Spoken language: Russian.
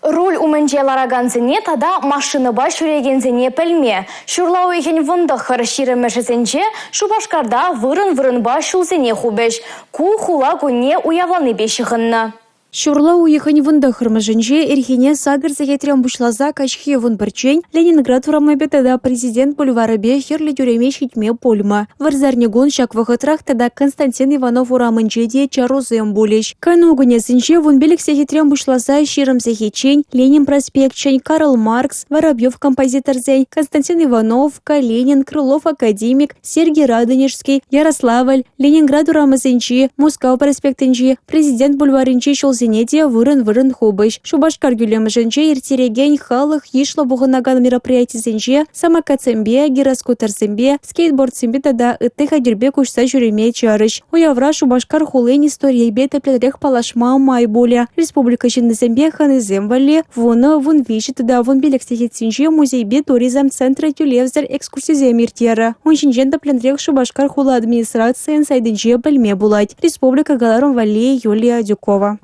Руль уменже лараганзене тада машины баш жүрегензене пілме. Шурлау еген вындық хырширымышызенче Шубашкарда вырын баш шулзене хубеш. Ку хула куне уявланы бешіғынна. Шурла уехань вында хырмажынже эрхене сагырза етрем бушлаза качхе вон бірчен Ленинград урамабе тада президент бульвары бе херлі дюреме шитме польма. Варзарнегон шак вахытрах тада Константин Иванов урамынже де чарузем булеш. Канугуне сынже вон беліксе етрем бушлаза ширымзе хечень, Ленин проспектчень, Карл Маркс, Воробьев композиторзень, Константин Иванов, Калинин, Крылов академик, Сергей Радонежский, Ярославль, Ленинград урамызенче, Москва проспектенче, президент бульварынче шолзе Зенеде вырын хубыш. Шубашкар гюлемженже иртереген халық ешло бұғынаган мероприятий зенже, самокатсембе, гироскутерсембе, скейтбордсембе тада ытты хадербе кушса жүреме чарыш. Уявра Шубашкар хулен историяйбе тепленрех палашма май боля. Республика жиннызембе ханызем вале, вон виші тада вон белексехетсенже музейбе туризм центра тюлевзер экскурсизем иртера. Он жинжен тепленрех Шубашкар хула администрациян сайденже пельме булать. Республика Галаром вале Юлия Дюкова.